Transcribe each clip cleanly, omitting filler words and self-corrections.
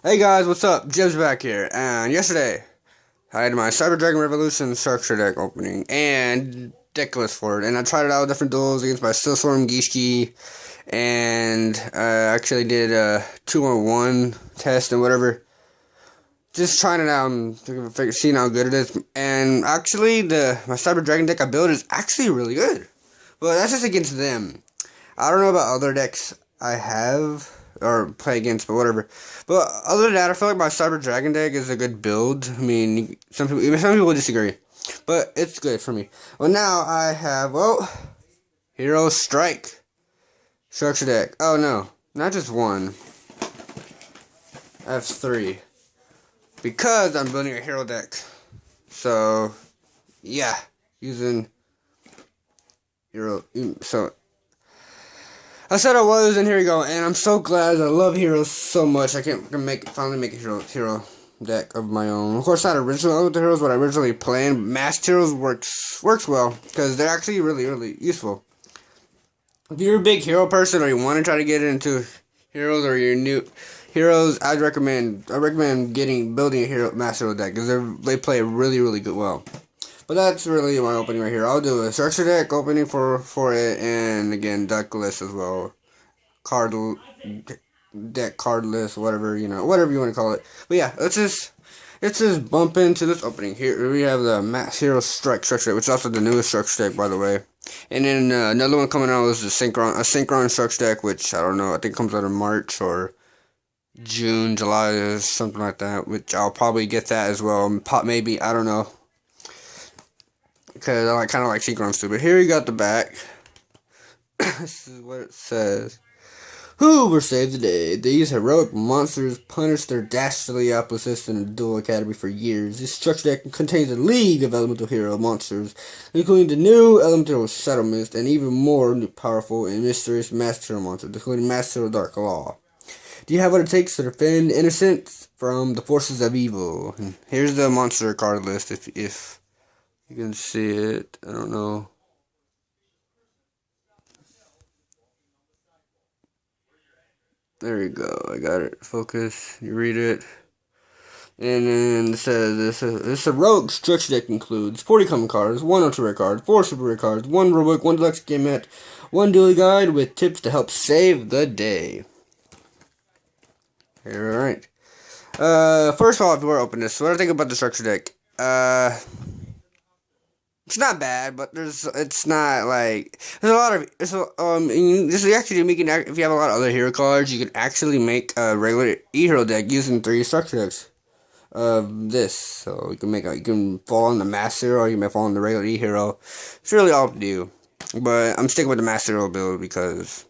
Hey guys, what's up? Jib's back here, and yesterday I had my Cyber Dragon Revolution structure deck opening and deck list for it, and I tried it out with different duels against my Stillstorm Gishki, and I actually did a 2-on-1 test and whatever. Just trying it out and seeing how good it is. And actually, my Cyber Dragon deck I built is actually really good. But that's just against them. I don't know about other decks I have or play against, but whatever. But other than that, I feel like my Cyber Dragon deck is a good build. I mean, some people disagree, but it's good for me. Well, now I have Hero Strike structure deck. Oh no, not just one. I have 3 because I'm building a hero deck. So yeah, using hero. So I said I was, and here we go. And I'm so glad. I love heroes so much. I can finally make a hero deck of my own. Of course, not original with the heroes, what I originally planned. Masked heroes works well because they're actually really useful. If you're a big hero person or you want to try to get into heroes or you're new heroes, I'd recommend building a masked hero deck because they play really good well. But that's really my opening right here. I'll do a structure deck opening for it, and again deck list as well, card list, whatever you want to call it. But yeah, let's just bump into this opening. Here we have the Masked Hero Strike structure deck, which is also the newest structure deck, by the way. And then another one coming out is the Synchron structure deck, which I don't know. I think it comes out in March or June, July, or something like that. Which I'll probably get that as well. Maybe, I don't know. Because I kind of like Synchron too. But here you got the back. This is what it says. Who will save the day? These heroic monsters punished their dastardly opposites in the Duel Academy for years. This structure deck contains a league of elemental hero monsters, including the new elemental Shadow Mist and even more powerful and mysterious Masked Hero monsters, including Masked Hero Dark Law. Do you have what it takes to defend innocence from the forces of evil? And here's the monster card list if you can see it. I don't know. There you go. I got it. Focus. You read it. And then it says this heroic structure deck includes 40 common cards, 1 ultra rare card, 4 super rare cards, 1 rulebook, 1 deluxe game mat, 1 dueling guide with tips to help save the day. Alright. First of all, before I open this, what do I think about the structure deck? It's not bad, but it's not like there's a lot of this is actually if you have a lot of other hero cards, you can actually make a regular e-hero deck using 3 structure decks of this. So you can fall on the master or you may fall on the regular e-hero. It's really all up to you. But I'm sticking with the master hero build because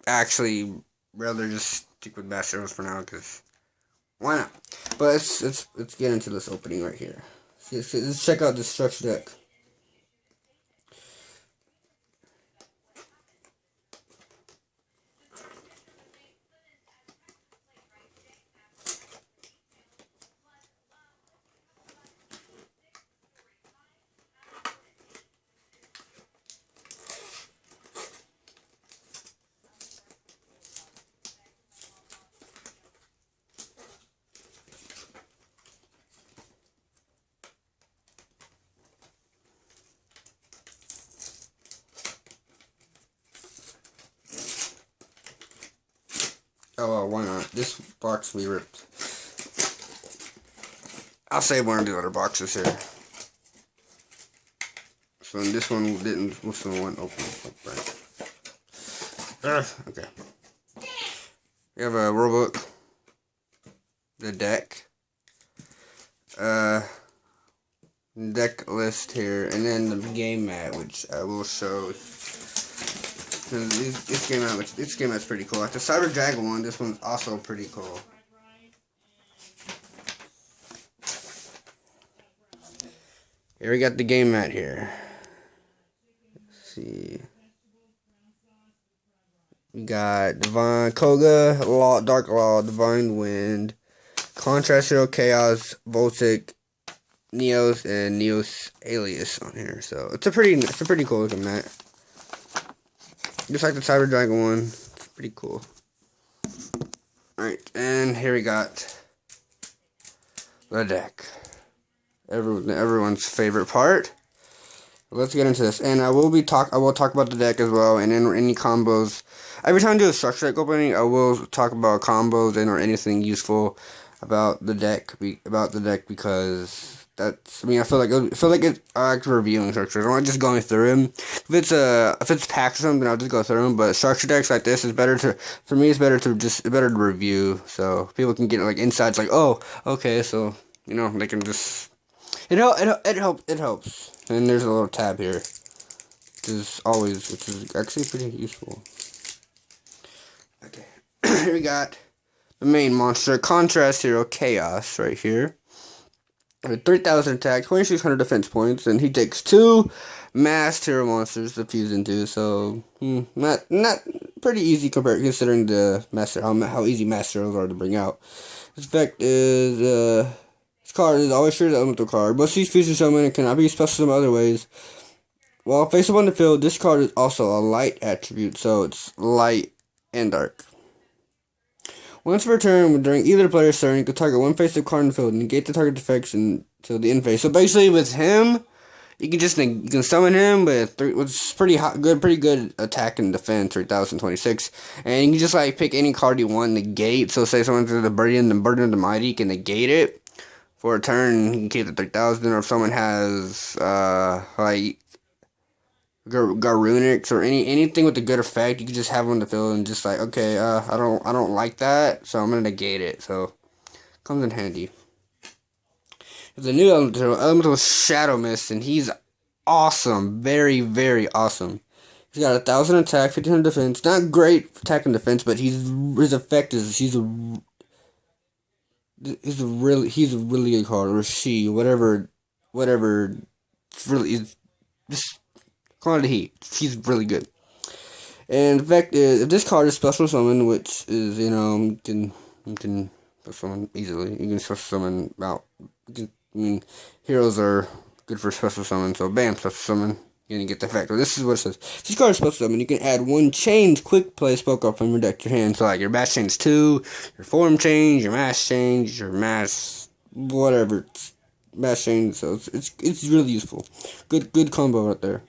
actually rather just stick with master heroes for now because. Why not? But let's get into this opening right here. Let's check out this structure deck. Oh, well, why not? This box we ripped. I'll save one of the other boxes here. So this one didn't. What's the one open? Right. Okay. We have a rulebook, the deck, deck list here, and then the game mat, which I will show. This game out's pretty cool. Like the Cyber Dragon one, this one's also pretty cool. Here we got the game mat here. Let's see. We got Divine Koga, Dark Law, Divine Wind, Contrast Hero, Chaos, Voltic, Neos, and Neos Alias on here. So it's a pretty cool looking mat. Just like the Cyber Dragon one. It's pretty cool. Alright, and here we got the deck. Everyone's favorite part. Let's get into this, and I will talk about the deck as well, and then any combos. Every time I do a structure deck opening, I will talk about combos and or anything useful about the deck. Because that's. I mean, I feel like I like reviewing structures. I'm not just going through them. If it's packs or something, I'll just go through them. But structure decks like this is better to. For me, it's better to review, so people can get like insights. Like, oh, okay, so they can just. It helps. And there's a little tab here, which is actually pretty useful. Okay, here we got the main monster, Contrast Hero Chaos, right here. With 3,000 attack, 2,600 defense points, and he takes 2 masked hero monsters to fuse into. So, not pretty easy compared considering the master how easy master heroes are to bring out. His effect is this card is always sure the elemental card. Most of these fusion summon and cannot be special in other ways. While face up on the field, this card is also a light attribute, so it's light and dark. Once per turn, during either player's turn, you can target one face-up card in the field and negate the target effects until the end phase. So basically, with him, you can summon him with pretty good attack and defense, 3,026, and you can just like pick any card you want, negate. So say someone's the Burden of the Mighty, you can negate it. For a turn, you can keep the 3,000, or if someone has, like, Garunix, or anything with a good effect, you can just have them on the field, and just like, okay, I don't like that, so I'm gonna negate it, so, comes in handy. There's a new elemental Shadow Mist, and he's awesome, very, very awesome. He's got 1,000 attack, 1,500 defense, not great attack and defense, but his effect is, he's a really good card, or she, whatever, it's really, just call it a he. She's really good. And the fact is, if this card is special summon, which is, you can special summon easily. You can special summon heroes are good for special summon, so bam, special summon. You're gonna get the effect. Well, this is what it says. This card is special summon. You can add 1 change quick play spell card from your deck to your hand. So like your mass change 2, your form change, your mass change, your mass whatever mass change. So it's really useful. Good combo right there.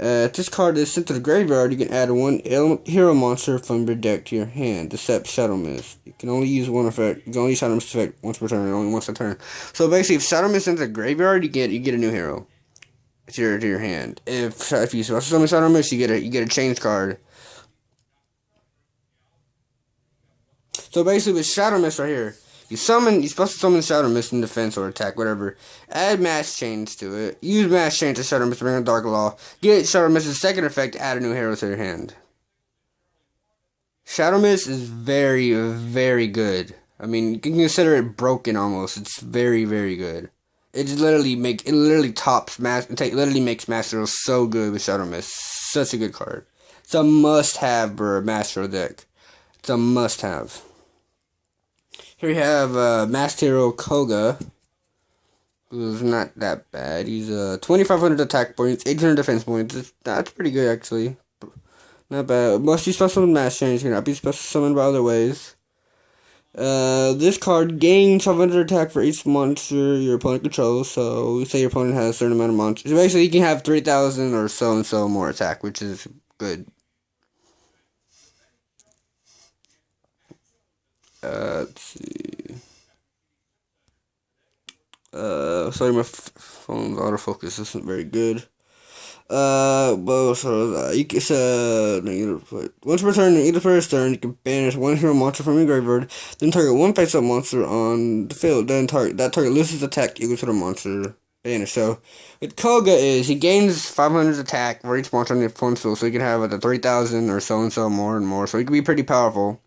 If this card is sent to the graveyard, you can add 1 hero monster from your deck to your hand, except Shadow Mist. You can only use one effect. You can only use Shadow Mist effect once per turn, only once a turn. So basically, if Shadow Mist sent to the graveyard, you get a new hero to your hand. If you summon Shadow Mist, you get a change card. So basically, with Shadow Mist right here, you're supposed to summon Shadow Mist in defense or attack, whatever. Add mass change to it. Use mass change to Shadow Mist to bring a Dark Law. Get Shadow Mist's second effect to add a new hero to your hand. Shadow Mist is very, very good. I mean, you can consider it broken almost. It's very, very good. It literally makes Master Hero so good with Shadow Mist. Such a good card. It's a must-have for a Master Hero deck. It's a must-have. Here we have Master Hero Koga, who's not that bad. He's 2,500 attack points, 800 defense points. That's pretty good actually. Not bad. Must be special with mass change. Cannot be special summoned by other ways. This card gains 500 attack for each monster your opponent controls. So, say your opponent has a certain amount of monsters. Basically, you can have 3,000 or so and so more attack, which is good. Let's see. Sorry, my phone's autofocus isn't very good. Once per turn, in either player's turn, you can banish 1 hero monster from your graveyard, then target 1 face-up monster on the field. Then that target loses attack equal to the monster banished. So, with Koga he gains 500 attack for each monster on the opponent's field, so you can have the 3,000 or so and so more and more. So he can be pretty powerful.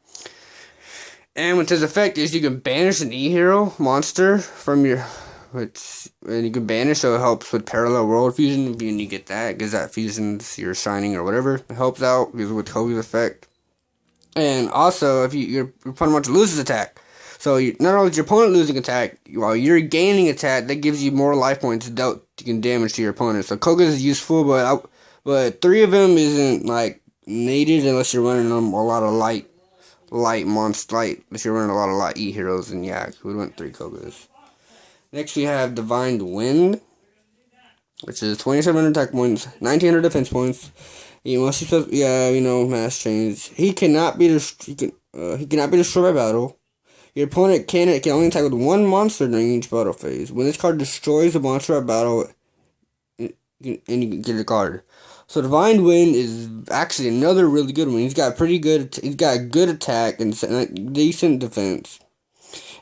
And with his effect is you can banish an E-hero monster from your... and you can banish, so it helps with parallel world fusion if you get that, because that fusions your shining or whatever. It helps out because with Koga's effect. And also, if your opponent loses attack, so not only is your opponent losing attack, while you're gaining attack, that gives you more life points dealt you can damage to your opponent. So Koga is useful, but 3 of them isn't like needed unless you're running a lot of light monster light. If you're running a lot of light E heroes, then yeah, we went 3 Kogas. Next we have Divine Wind, which is 2700 attack points, 1900 defense points. He must mass chains. He cannot be he cannot be destroyed by battle. Your opponent can only attack with one monster during each battle phase. When this card destroys a monster at battle, and you can get a card. So Divine Wind is actually another really good one. He's got good attack and decent defense.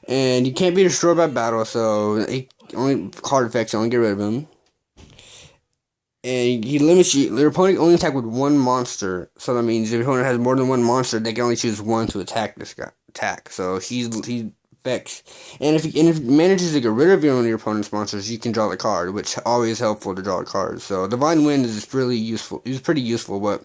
And he can't be destroyed by battle, so only card effects only get rid of him. And he limits you. Your opponent can only attack with one monster, so that means if your opponent has more than one monster, they can only choose one to attack this guy. So he affects. And if he manages to get rid of one of your opponent's monsters, you can draw the card, which always helpful to draw a card. So Divine Wind is really useful. He's pretty useful, but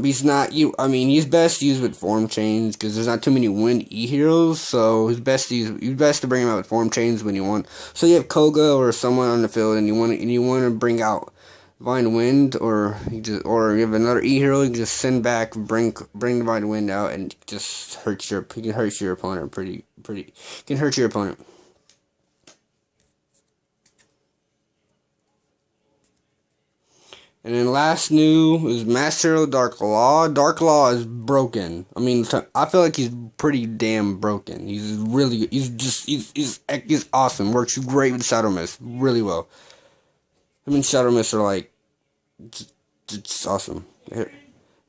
he's not he's best used with form change because there's not too many wind E heroes. So he's best to bring him out with form change when you want. So you have Koga or someone on the field, and you want to bring out Divine Wind, or you have another E hero. You can just send back, bring Divine Wind out, and just can hurt your opponent can hurt your opponent. And then last new is Master Dark Law. Dark Law is broken. I mean, I feel like he's pretty damn broken. He's really, he's awesome. Works great with Shadow Mist, really well. Him and Shadow Mist are like, just awesome. Here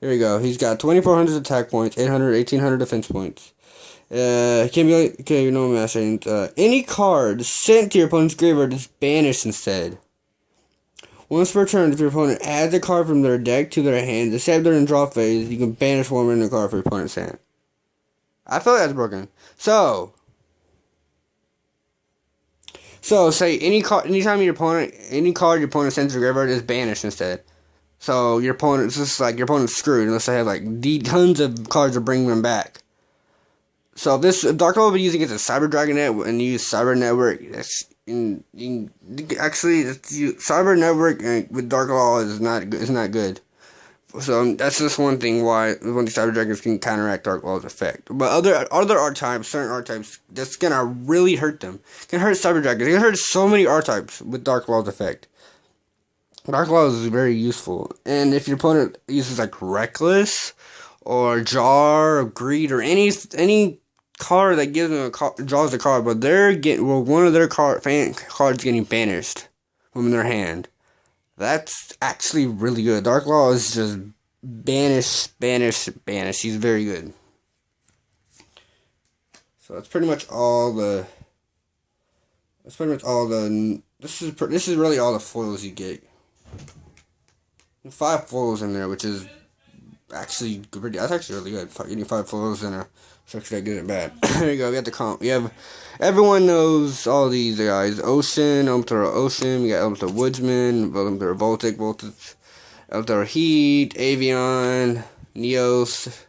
we go. He's got 2400 attack points, 1800 defense points. Mass chains. Any card sent to your opponent's graveyard is banished instead. Once per turn, if your opponent adds a card from their deck to their hand, except during draw phase, you can banish one random card from your opponent's hand. I feel like that's broken. So say anytime any card your opponent sends to your graveyard is banished instead. So your opponent's screwed unless they have like tons of cards to bring them back. So if Dark Law will be using it as a Cyber Dragonet and use Cyber Network, Cyber Network with Dark Law is not good. So that's just one thing why Cyber Dragons can counteract Dark Law's effect. But other archetypes, certain archetypes, that's gonna really hurt them. Can hurt Cyber Dragons. It can hurt so many archetypes with Dark Law's effect. Dark Law is very useful, and if your opponent uses like Reckless or Jar or Greed or any card that gives them draws a card, but one of their cards getting banished from their hand. That's actually really good. Dark Law is just banish. He's very good. So that's pretty much all the. This is really all the foils you get. 5 foils in there, which is actually pretty. That's actually really good. Getting 5 foils in a structure that good and bad. There you go. We got the comp. We have everyone knows all these guys. Ocean, Ocean. We got Elmthor Woodsman, Elmthor Voltage, Elmthor Heat, Avion, Neos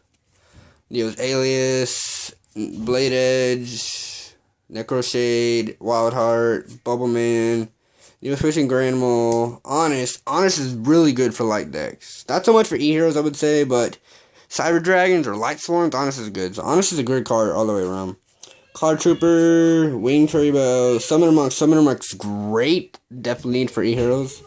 Alias, Blade Edge, Necroshade, Wildheart, Bubbleman, Switching Granimal, Honest. Honest is really good for light decks. Not so much for E-Heroes, I would say, but Cyber Dragons or Light Swarms, Honest is good. So Honest is a great card all the way around. Cloud Trooper, Wing Turbo, Summoner Monk's great. Definitely need for E-Heroes.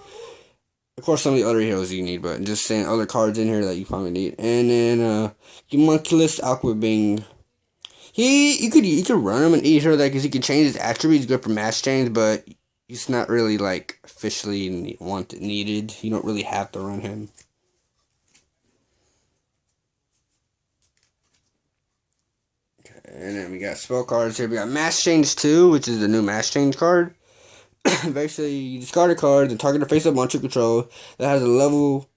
Of course, some of the other heroes you need, but just saying other cards in here that you probably need. And then, Homunculus Aquabing. You could run him in E-Hero deck because he can change his attributes, good for mass change, but he's not really, like, officially needed. You don't really have to run him. Okay, and then we got spell cards here. We got Mass Change 2, which is the new Mass Change card. Basically, you discard a card, then target a face-up monster control that has a level.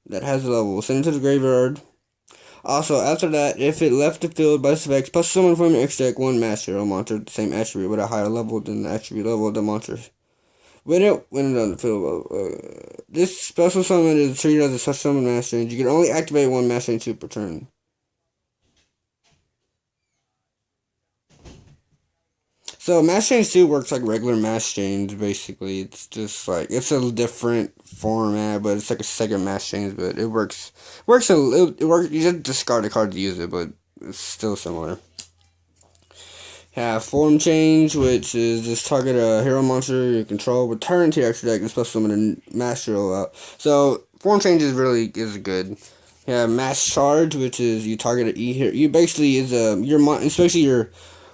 Send it to the graveyard. Also, after that, if it left the field by specs, plus summon from your X-Deck 1 Master Hero monster with the same attribute with a higher level than the attribute level of the monster. When it on the field, this special summon is treated as a special summon master change. You can only activate 1 master change per turn. So Mass Change 2 works like regular Mass Change, basically. It's just like, it's a different format, but it's like a second Mass Change, but it works, it works, you just discard a card to use it, but it's still similar. Have Form Change, which is just target a hero monster you control, return to your extra deck, and special summon a Master Hero out. So, Form Change is good. You have Mass Charge, which is you target an E hero. You basically is especially your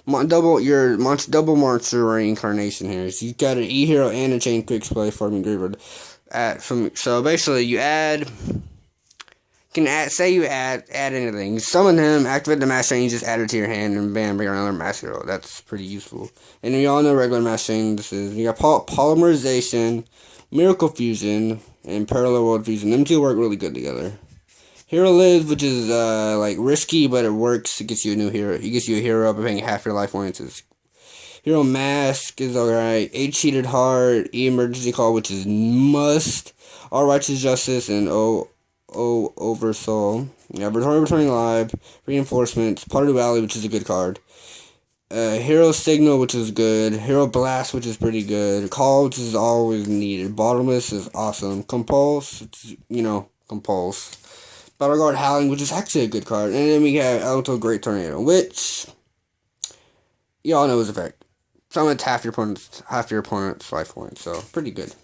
double monster reincarnation here. So you got an E hero and a chain quick play farming graveyard. So basically you add anything. You summon him, activate the Mass Chain, just add it to your hand, and bam, bring another Master Hero. That's pretty useful. And we all know regular Mass Chain. You got Polymerization, Miracle Fusion, and Parallel World Fusion. Them two work really good together. Hero Lives, which is like risky, but it works. It gets you a new hero. It gets you a hero by paying half your life points. Hero Mask is alright. H Cheated Heart, E Emergency Call, which is must. All Righteous Justice, and Oversoul. Yeah, Returning Live, Reinforcements, Party Valley, which is a good card. Hero Signal, which is good. Hero Blast, which is pretty good. Call, which is always needed. Bottomless is awesome. Compulse, Compulse. Battle Guard Howling, which is actually a good card. And then we have Elemental Great Tornado, which y'all know his effect. Summons half your opponent's life points, so pretty good.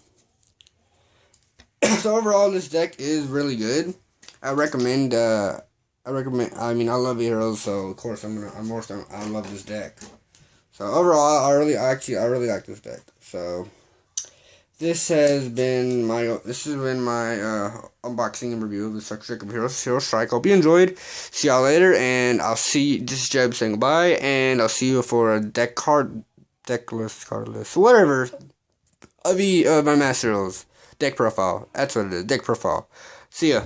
So overall, this deck is really good. I recommend. I love heroes, so of course I love this deck. So overall, I really like this deck. So this has been my unboxing and review of the structure deck of Hero Strike. Hope you enjoyed. See y'all later, and I'll see. This is Jeb saying goodbye, and I'll see you for a card list, whatever of my Master Heroes deck profile. That's what it is, deck profile. See ya.